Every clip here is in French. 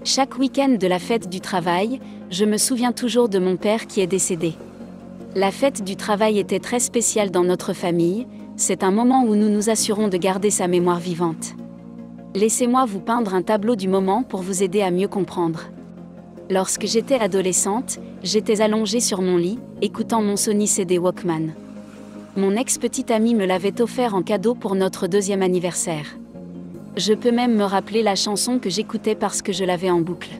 Chaque week-end de la fête du travail, je me souviens toujours de mon père qui est décédé. La fête du travail était très spéciale dans notre famille, c'est un moment où nous nous assurons de garder sa mémoire vivante. Laissez-moi vous peindre un tableau du moment pour vous aider à mieux comprendre. Lorsque j'étais adolescente, j'étais allongée sur mon lit, écoutant mon Sony CD Walkman. Mon ex-petite amie me l'avait offert en cadeau pour notre 2e anniversaire. Je peux même me rappeler la chanson que j'écoutais parce que je l'avais en boucle.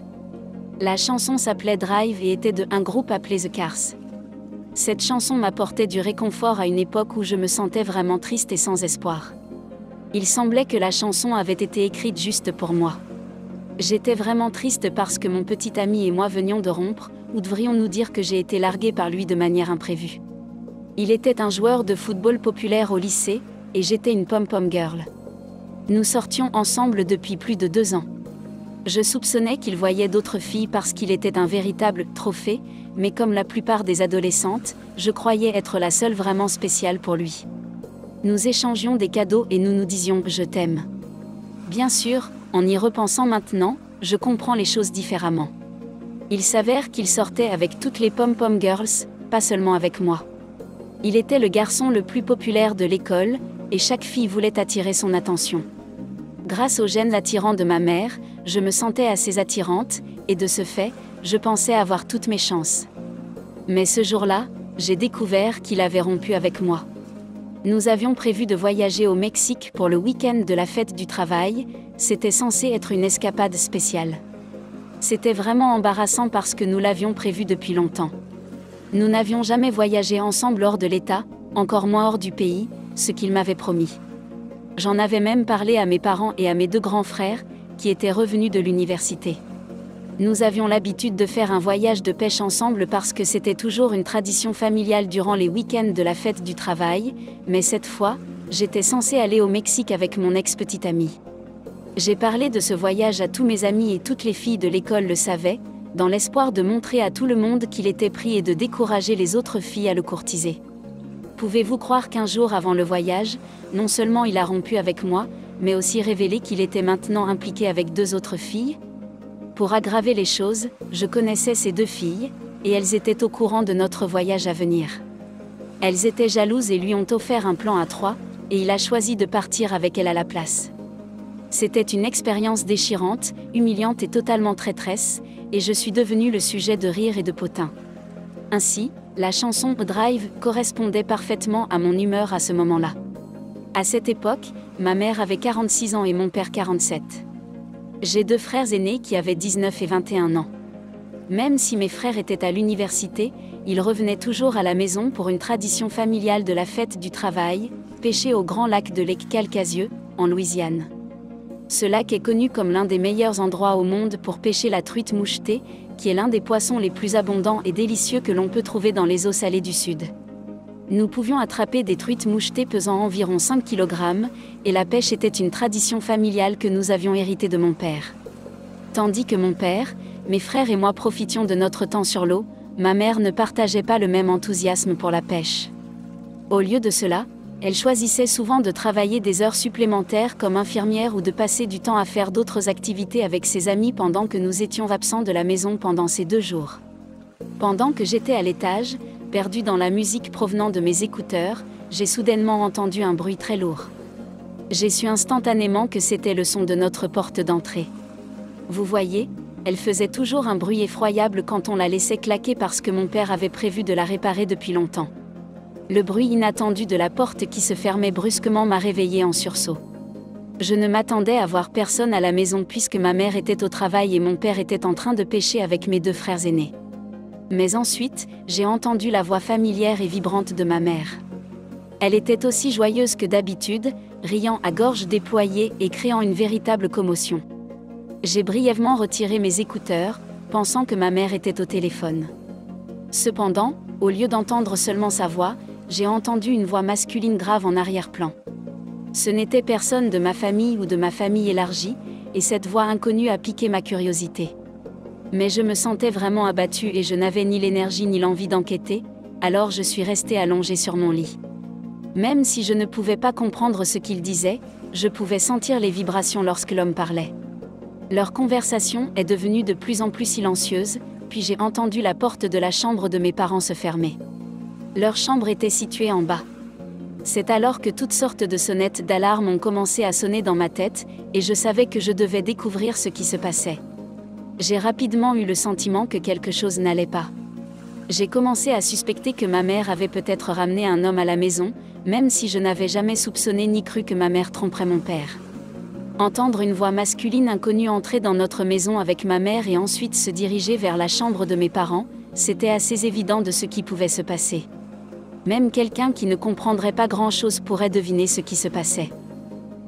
La chanson s'appelait Drive et était de un groupe appelé The Cars. Cette chanson m'apportait du réconfort à une époque où je me sentais vraiment triste et sans espoir. Il semblait que la chanson avait été écrite juste pour moi. J'étais vraiment triste parce que mon petit ami et moi venions de rompre, ou devrions-nous dire que j'ai été larguée par lui de manière imprévue. Il était un joueur de football populaire au lycée, et j'étais une pom-pom girl. Nous sortions ensemble depuis plus de 2 ans. Je soupçonnais qu'il voyait d'autres filles parce qu'il était un véritable trophée, mais comme la plupart des adolescentes, je croyais être la seule vraiment spéciale pour lui. Nous échangions des cadeaux et nous nous disions « je t'aime ». Bien sûr, en y repensant maintenant, je comprends les choses différemment. Il s'avère qu'il sortait avec toutes les pom-pom girls, pas seulement avec moi. Il était le garçon le plus populaire de l'école, et chaque fille voulait attirer son attention. Grâce au gène attirant de ma mère, je me sentais assez attirante, et de ce fait, je pensais avoir toutes mes chances. Mais ce jour-là, j'ai découvert qu'il avait rompu avec moi. Nous avions prévu de voyager au Mexique pour le week-end de la fête du travail, c'était censé être une escapade spéciale. C'était vraiment embarrassant parce que nous l'avions prévu depuis longtemps. Nous n'avions jamais voyagé ensemble hors de l'État, encore moins hors du pays, ce qu'il m'avait promis. J'en avais même parlé à mes parents et à mes 2 grands frères, qui étaient revenus de l'université. Nous avions l'habitude de faire un voyage de pêche ensemble parce que c'était toujours une tradition familiale durant les week-ends de la fête du travail, mais cette fois, j'étais censée aller au Mexique avec mon ex-petite amie. J'ai parlé de ce voyage à tous mes amis et toutes les filles de l'école le savaient, dans l'espoir de montrer à tout le monde qu'il était pris et de décourager les autres filles à le courtiser. Pouvez-vous croire qu'1 jour avant le voyage, non seulement il a rompu avec moi, mais aussi révélé qu'il était maintenant impliqué avec 2 autres filles ? Pour aggraver les choses, je connaissais ces 2 filles, et elles étaient au courant de notre voyage à venir. Elles étaient jalouses et lui ont offert un plan à 3, et il a choisi de partir avec elle à la place. C'était une expérience déchirante, humiliante et totalement traîtresse, et je suis devenue le sujet de rire et de potins. Ainsi, la chanson « Drive » correspondait parfaitement à mon humeur à ce moment-là. À cette époque, ma mère avait 46 ans et mon père 47. J'ai 2 frères aînés qui avaient 19 et 21 ans. Même si mes frères étaient à l'université, ils revenaient toujours à la maison pour une tradition familiale de la fête du travail, pêcher au grand lac de Lake Calcasieu, en Louisiane. Ce lac est connu comme l'un des meilleurs endroits au monde pour pêcher la truite mouchetée, qui est l'un des poissons les plus abondants et délicieux que l'on peut trouver dans les eaux salées du Sud. Nous pouvions attraper des truites mouchetées pesant environ 5 kg, et la pêche était une tradition familiale que nous avions héritée de mon père. Tandis que mon père, mes frères et moi profitions de notre temps sur l'eau, ma mère ne partageait pas le même enthousiasme pour la pêche. Au lieu de cela, elle choisissait souvent de travailler des heures supplémentaires comme infirmière ou de passer du temps à faire d'autres activités avec ses amis pendant que nous étions absents de la maison pendant ces 2 jours. Pendant que j'étais à l'étage, perdue dans la musique provenant de mes écouteurs, j'ai soudainement entendu un bruit très lourd. J'ai su instantanément que c'était le son de notre porte d'entrée. Vous voyez, elle faisait toujours un bruit effroyable quand on la laissait claquer parce que mon père avait prévu de la réparer depuis longtemps. Le bruit inattendu de la porte qui se fermait brusquement m'a réveillée en sursaut. Je ne m'attendais à voir personne à la maison puisque ma mère était au travail et mon père était en train de pêcher avec mes 2 frères aînés. Mais ensuite, j'ai entendu la voix familière et vibrante de ma mère. Elle était aussi joyeuse que d'habitude, riant à gorge déployée et créant une véritable commotion. J'ai brièvement retiré mes écouteurs, pensant que ma mère était au téléphone. Cependant, au lieu d'entendre seulement sa voix, j'ai entendu une voix masculine grave en arrière-plan. Ce n'était personne de ma famille ou de ma famille élargie, et cette voix inconnue a piqué ma curiosité. Mais je me sentais vraiment abattue et je n'avais ni l'énergie ni l'envie d'enquêter, alors je suis restée allongée sur mon lit. Même si je ne pouvais pas comprendre ce qu'il disait, je pouvais sentir les vibrations lorsque l'homme parlait. Leur conversation est devenue de plus en plus silencieuse, puis j'ai entendu la porte de la chambre de mes parents se fermer. Leur chambre était située en bas. C'est alors que toutes sortes de sonnettes d'alarme ont commencé à sonner dans ma tête, et je savais que je devais découvrir ce qui se passait. J'ai rapidement eu le sentiment que quelque chose n'allait pas. J'ai commencé à suspecter que ma mère avait peut-être ramené un homme à la maison, même si je n'avais jamais soupçonné ni cru que ma mère tromperait mon père. Entendre une voix masculine inconnue entrer dans notre maison avec ma mère et ensuite se diriger vers la chambre de mes parents, c'était assez évident de ce qui pouvait se passer. Même quelqu'un qui ne comprendrait pas grand-chose pourrait deviner ce qui se passait.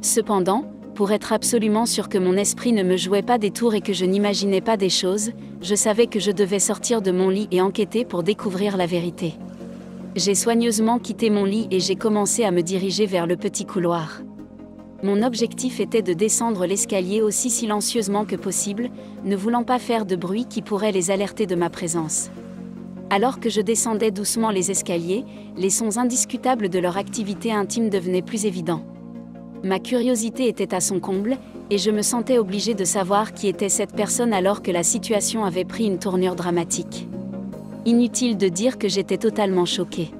Cependant, pour être absolument sûr que mon esprit ne me jouait pas des tours et que je n'imaginais pas des choses, je savais que je devais sortir de mon lit et enquêter pour découvrir la vérité. J'ai soigneusement quitté mon lit et j'ai commencé à me diriger vers le petit couloir. Mon objectif était de descendre l'escalier aussi silencieusement que possible, ne voulant pas faire de bruit qui pourrait les alerter de ma présence. Alors que je descendais doucement les escaliers, les sons indiscutables de leur activité intime devenaient plus évidents. Ma curiosité était à son comble, et je me sentais obligée de savoir qui était cette personne alors que la situation avait pris une tournure dramatique. Inutile de dire que j'étais totalement choquée.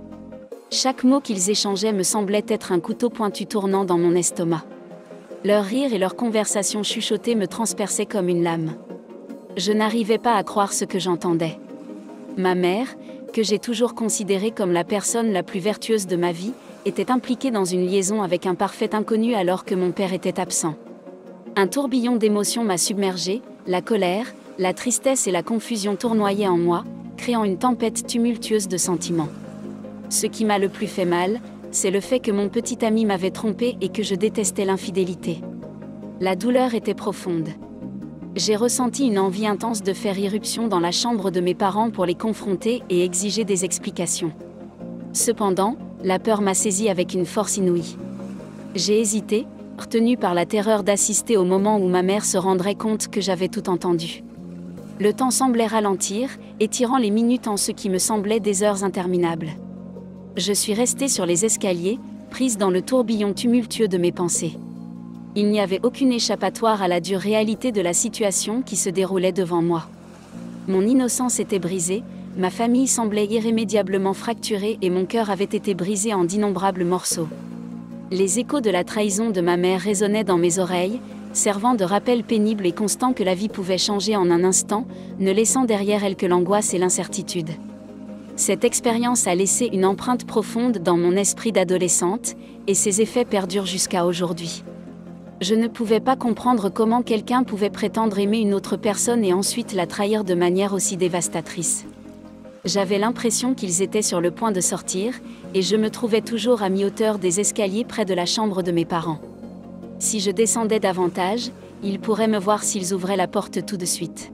Chaque mot qu'ils échangeaient me semblait être un couteau pointu tournant dans mon estomac. Leur rire et leur conversation chuchotée me transperçaient comme une lame. Je n'arrivais pas à croire ce que j'entendais. Ma mère, que j'ai toujours considérée comme la personne la plus vertueuse de ma vie, était impliquée dans une liaison avec un parfait inconnu alors que mon père était absent. Un tourbillon d'émotions m'a submergée, la colère, la tristesse et la confusion tournoyaient en moi, créant une tempête tumultueuse de sentiments. Ce qui m'a le plus fait mal, c'est le fait que mon petit ami m'avait trompée et que je détestais l'infidélité. La douleur était profonde. J'ai ressenti une envie intense de faire irruption dans la chambre de mes parents pour les confronter et exiger des explications. Cependant, la peur m'a saisie avec une force inouïe. J'ai hésité, retenue par la terreur d'assister au moment où ma mère se rendrait compte que j'avais tout entendu. Le temps semblait ralentir, étirant les minutes en ce qui me semblait des heures interminables. Je suis restée sur les escaliers, prise dans le tourbillon tumultueux de mes pensées. Il n'y avait aucune échappatoire à la dure réalité de la situation qui se déroulait devant moi. Mon innocence était brisée, ma famille semblait irrémédiablement fracturée et mon cœur avait été brisé en d'innombrables morceaux. Les échos de la trahison de ma mère résonnaient dans mes oreilles, servant de rappel pénible et constant que la vie pouvait changer en un instant, ne laissant derrière elle que l'angoisse et l'incertitude. Cette expérience a laissé une empreinte profonde dans mon esprit d'adolescente, et ses effets perdurent jusqu'à aujourd'hui. Je ne pouvais pas comprendre comment quelqu'un pouvait prétendre aimer une autre personne et ensuite la trahir de manière aussi dévastatrice. J'avais l'impression qu'ils étaient sur le point de sortir, et je me trouvais toujours à mi-hauteur des escaliers près de la chambre de mes parents. Si je descendais davantage, ils pourraient me voir s'ils ouvraient la porte tout de suite.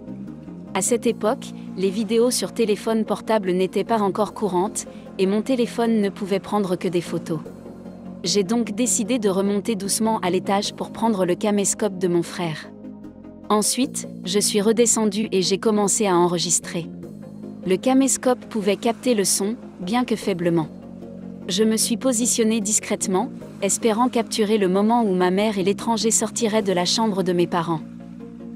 À cette époque, les vidéos sur téléphone portable n'étaient pas encore courantes, et mon téléphone ne pouvait prendre que des photos. J'ai donc décidé de remonter doucement à l'étage pour prendre le caméscope de mon frère. Ensuite, je suis redescendue et j'ai commencé à enregistrer. Le caméscope pouvait capter le son, bien que faiblement. Je me suis positionnée discrètement, espérant capturer le moment où ma mère et l'étranger sortiraient de la chambre de mes parents.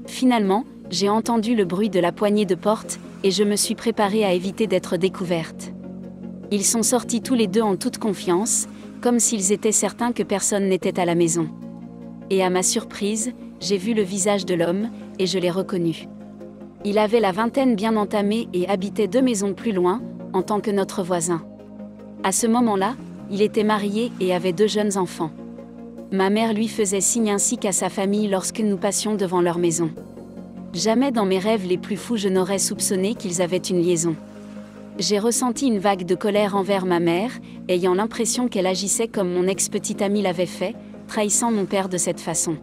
Finalement, j'ai entendu le bruit de la poignée de porte, et je me suis préparée à éviter d'être découverte. Ils sont sortis tous les deux en toute confiance, comme s'ils étaient certains que personne n'était à la maison. Et à ma surprise, j'ai vu le visage de l'homme, et je l'ai reconnu. Il avait la vingtaine bien entamée et habitait 2 maisons plus loin, en tant que notre voisin. À ce moment-là, il était marié et avait 2 jeunes enfants. Ma mère lui faisait signe ainsi qu'à sa famille lorsque nous passions devant leur maison. Jamais dans mes rêves les plus fous je n'aurais soupçonné qu'ils avaient une liaison. J'ai ressenti une vague de colère envers ma mère, ayant l'impression qu'elle agissait comme mon ex-petit ami l'avait fait, trahissant mon père de cette façon.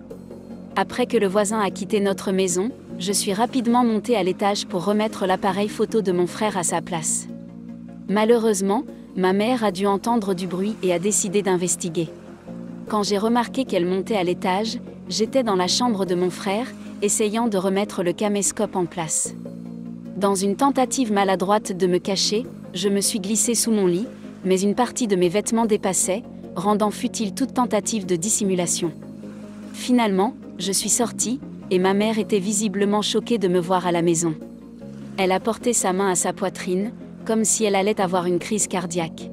Après que le voisin a quitté notre maison, je suis rapidement montée à l'étage pour remettre l'appareil photo de mon frère à sa place. Malheureusement, ma mère a dû entendre du bruit et a décidé d'investiguer. Quand j'ai remarqué qu'elle montait à l'étage, j'étais dans la chambre de mon frère, essayant de remettre le caméscope en place. Dans une tentative maladroite de me cacher, je me suis glissée sous mon lit, mais une partie de mes vêtements dépassait, rendant futile toute tentative de dissimulation. Finalement, je suis sortie, et ma mère était visiblement choquée de me voir à la maison. Elle a porté sa main à sa poitrine, comme si elle allait avoir une crise cardiaque.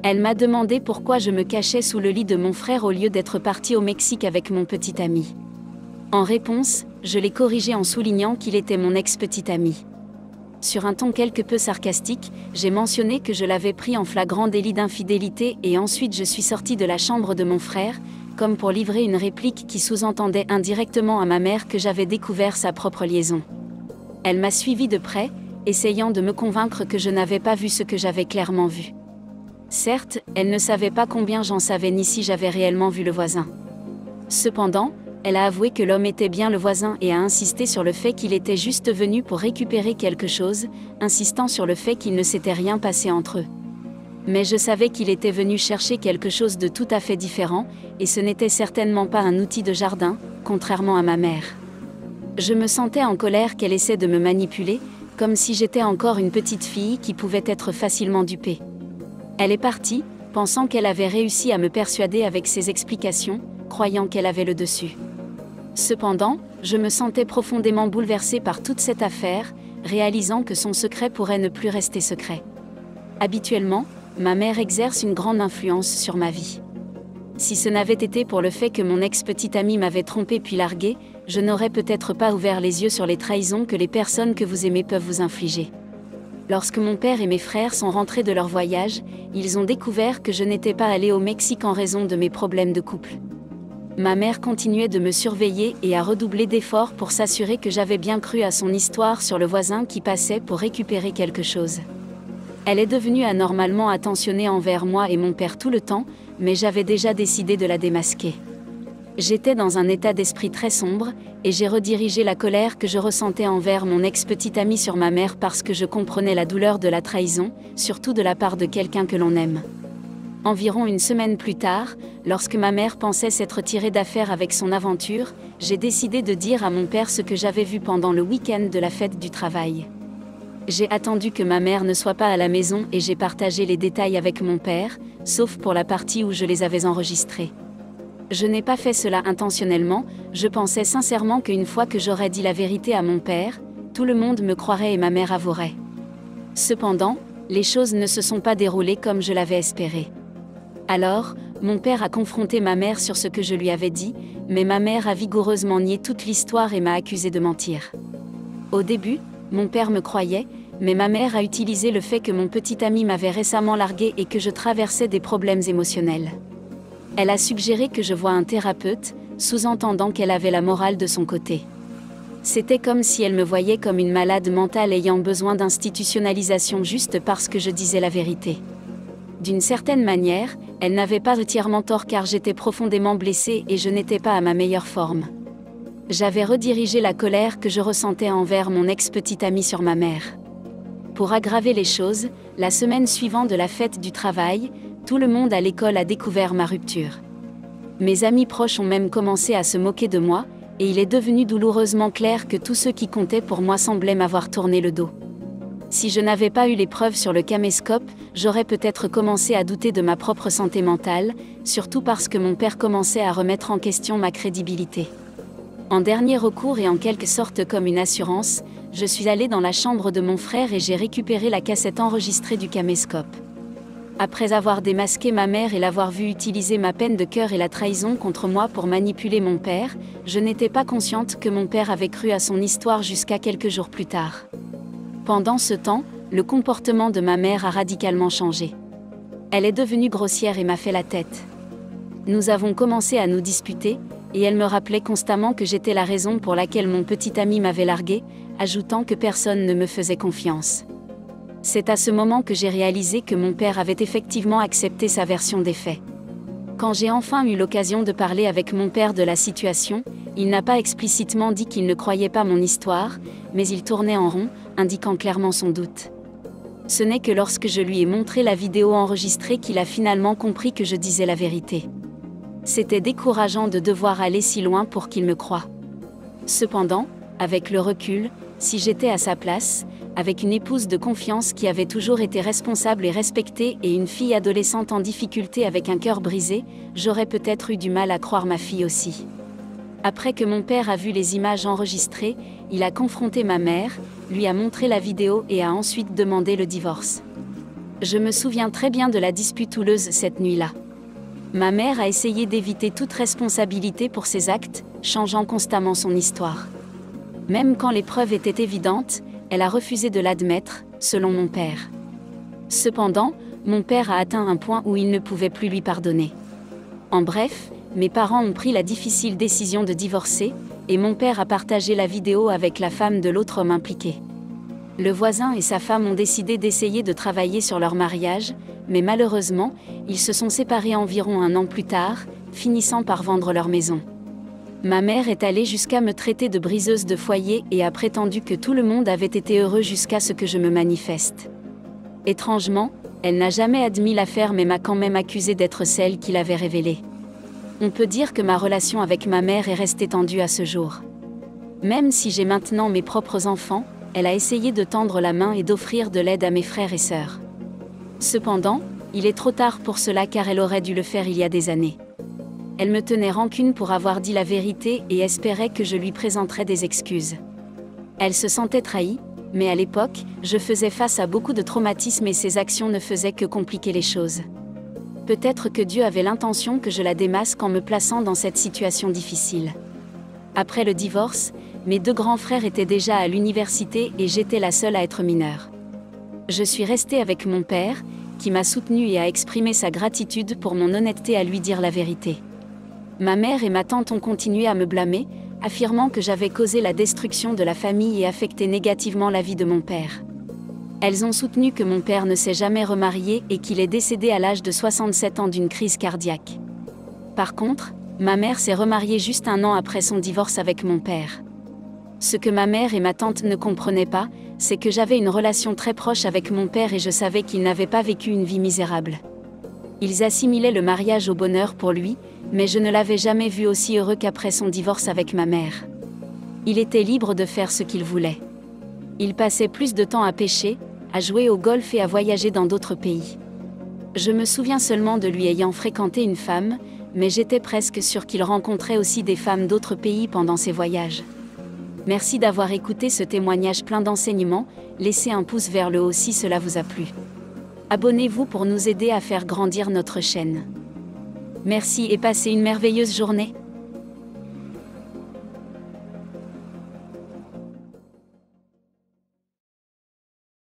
Elle m'a demandé pourquoi je me cachais sous le lit de mon frère au lieu d'être partie au Mexique avec mon petit ami. En réponse, je l'ai corrigé en soulignant qu'il était mon ex-petit ami. Sur un ton quelque peu sarcastique, j'ai mentionné que je l'avais pris en flagrant délit d'infidélité et ensuite je suis sortie de la chambre de mon frère, comme pour livrer une réplique qui sous-entendait indirectement à ma mère que j'avais découvert sa propre liaison. Elle m'a suivi de près, essayant de me convaincre que je n'avais pas vu ce que j'avais clairement vu. Certes, elle ne savait pas combien j'en savais ni si j'avais réellement vu le voisin. Cependant, elle a avoué que l'homme était bien le voisin et a insisté sur le fait qu'il était juste venu pour récupérer quelque chose, insistant sur le fait qu'il ne s'était rien passé entre eux. Mais je savais qu'il était venu chercher quelque chose de tout à fait différent, et ce n'était certainement pas un outil de jardin, contrairement à ma mère. Je me sentais en colère qu'elle essaie de me manipuler, comme si j'étais encore une petite fille qui pouvait être facilement dupée. Elle est partie, pensant qu'elle avait réussi à me persuader avec ses explications, croyant qu'elle avait le dessus. Cependant, je me sentais profondément bouleversée par toute cette affaire, réalisant que son secret pourrait ne plus rester secret. Habituellement, ma mère exerce une grande influence sur ma vie. Si ce n'avait été pour le fait que mon ex-petit ami m'avait trompé puis largué, je n'aurais peut-être pas ouvert les yeux sur les trahisons que les personnes que vous aimez peuvent vous infliger. Lorsque mon père et mes frères sont rentrés de leur voyage, ils ont découvert que je n'étais pas allée au Mexique en raison de mes problèmes de couple. Ma mère continuait de me surveiller et a redoublé d'efforts pour s'assurer que j'avais bien cru à son histoire sur le voisin qui passait pour récupérer quelque chose. Elle est devenue anormalement attentionnée envers moi et mon père tout le temps, mais j'avais déjà décidé de la démasquer. J'étais dans un état d'esprit très sombre, et j'ai redirigé la colère que je ressentais envers mon ex-petite ami sur ma mère parce que je comprenais la douleur de la trahison, surtout de la part de quelqu'un que l'on aime. Environ une semaine plus tard, lorsque ma mère pensait s'être tirée d'affaire avec son aventure, j'ai décidé de dire à mon père ce que j'avais vu pendant le week-end de la fête du travail. J'ai attendu que ma mère ne soit pas à la maison et j'ai partagé les détails avec mon père, sauf pour la partie où je les avais enregistrés. Je n'ai pas fait cela intentionnellement, je pensais sincèrement qu'une fois que j'aurais dit la vérité à mon père, tout le monde me croirait et ma mère avouerait. Cependant, les choses ne se sont pas déroulées comme je l'avais espéré. Alors, mon père a confronté ma mère sur ce que je lui avais dit, mais ma mère a vigoureusement nié toute l'histoire et m'a accusé de mentir. Au début, mon père me croyait, mais ma mère a utilisé le fait que mon petit ami m'avait récemment largué et que je traversais des problèmes émotionnels. Elle a suggéré que je voie un thérapeute, sous-entendant qu'elle avait la morale de son côté. C'était comme si elle me voyait comme une malade mentale ayant besoin d'institutionnalisation juste parce que je disais la vérité. D'une certaine manière, elle n'avait pas entièrement tort car j'étais profondément blessée et je n'étais pas à ma meilleure forme. J'avais redirigé la colère que je ressentais envers mon ex-petite amie sur ma mère. Pour aggraver les choses, la semaine suivante de la fête du travail, tout le monde à l'école a découvert ma rupture. Mes amis proches ont même commencé à se moquer de moi, et il est devenu douloureusement clair que tous ceux qui comptaient pour moi semblaient m'avoir tourné le dos. Si je n'avais pas eu les preuves sur le caméscope, j'aurais peut-être commencé à douter de ma propre santé mentale, surtout parce que mon père commençait à remettre en question ma crédibilité. En dernier recours et en quelque sorte comme une assurance, je suis allée dans la chambre de mon frère et j'ai récupéré la cassette enregistrée du caméscope. Après avoir démasqué ma mère et l'avoir vue utiliser ma peine de cœur et la trahison contre moi pour manipuler mon père, je n'étais pas consciente que mon père avait cru à son histoire jusqu'à quelques jours plus tard. Pendant ce temps, le comportement de ma mère a radicalement changé. Elle est devenue grossière et m'a fait la tête. Nous avons commencé à nous disputer, et elle me rappelait constamment que j'étais la raison pour laquelle mon petit ami m'avait larguée, ajoutant que personne ne me faisait confiance. C'est à ce moment que j'ai réalisé que mon père avait effectivement accepté sa version des faits. Quand j'ai enfin eu l'occasion de parler avec mon père de la situation, il n'a pas explicitement dit qu'il ne croyait pas mon histoire, mais il tournait en rond, indiquant clairement son doute. Ce n'est que lorsque je lui ai montré la vidéo enregistrée qu'il a finalement compris que je disais la vérité. C'était décourageant de devoir aller si loin pour qu'il me croie. Cependant, avec le recul, si j'étais à sa place, avec une épouse de confiance qui avait toujours été responsable et respectée et une fille adolescente en difficulté avec un cœur brisé, j'aurais peut-être eu du mal à croire ma fille aussi. Après que mon père a vu les images enregistrées, il a confronté ma mère, lui a montré la vidéo et a ensuite demandé le divorce. Je me souviens très bien de la dispute houleuse cette nuit-là. Ma mère a essayé d'éviter toute responsabilité pour ses actes, changeant constamment son histoire. Même quand les preuves étaient évidentes, elle a refusé de l'admettre, selon mon père. Cependant, mon père a atteint un point où il ne pouvait plus lui pardonner. En bref, mes parents ont pris la difficile décision de divorcer, et mon père a partagé la vidéo avec la femme de l'autre homme impliqué. Le voisin et sa femme ont décidé d'essayer de travailler sur leur mariage, mais malheureusement, ils se sont séparés environ 1 an plus tard, finissant par vendre leur maison. Ma mère est allée jusqu'à me traiter de briseuse de foyer et a prétendu que tout le monde avait été heureux jusqu'à ce que je me manifeste. Étrangement, elle n'a jamais admis l'affaire mais m'a quand même accusée d'être celle qui l'avait révélée. On peut dire que ma relation avec ma mère est restée tendue à ce jour. Même si j'ai maintenant mes propres enfants, elle a essayé de tendre la main et d'offrir de l'aide à mes frères et sœurs. Cependant, il est trop tard pour cela car elle aurait dû le faire il y a des années. Elle me tenait rancune pour avoir dit la vérité et espérait que je lui présenterais des excuses. Elle se sentait trahie, mais à l'époque, je faisais face à beaucoup de traumatismes et ses actions ne faisaient que compliquer les choses. Peut-être que Dieu avait l'intention que je la démasque en me plaçant dans cette situation difficile. Après le divorce, mes 2 grands frères étaient déjà à l'université et j'étais la seule à être mineure. Je suis restée avec mon père, qui m'a soutenue et a exprimé sa gratitude pour mon honnêteté à lui dire la vérité. Ma mère et ma tante ont continué à me blâmer, affirmant que j'avais causé la destruction de la famille et affecté négativement la vie de mon père. Elles ont soutenu que mon père ne s'est jamais remarié et qu'il est décédé à l'âge de 67 ans d'une crise cardiaque. Par contre, ma mère s'est remariée juste 1 an après son divorce avec mon père. Ce que ma mère et ma tante ne comprenaient pas, c'est que j'avais une relation très proche avec mon père et je savais qu'il n'avait pas vécu une vie misérable. Ils assimilaient le mariage au bonheur pour lui, mais je ne l'avais jamais vu aussi heureux qu'après son divorce avec ma mère. Il était libre de faire ce qu'il voulait. Il passait plus de temps à pêcher, à jouer au golf et à voyager dans d'autres pays. Je me souviens seulement de lui ayant fréquenté une femme, mais j'étais presque sûre qu'il rencontrait aussi des femmes d'autres pays pendant ses voyages. Merci d'avoir écouté ce témoignage plein d'enseignements, laissez un pouce vers le haut si cela vous a plu. Abonnez-vous pour nous aider à faire grandir notre chaîne. Merci et passez une merveilleuse journée.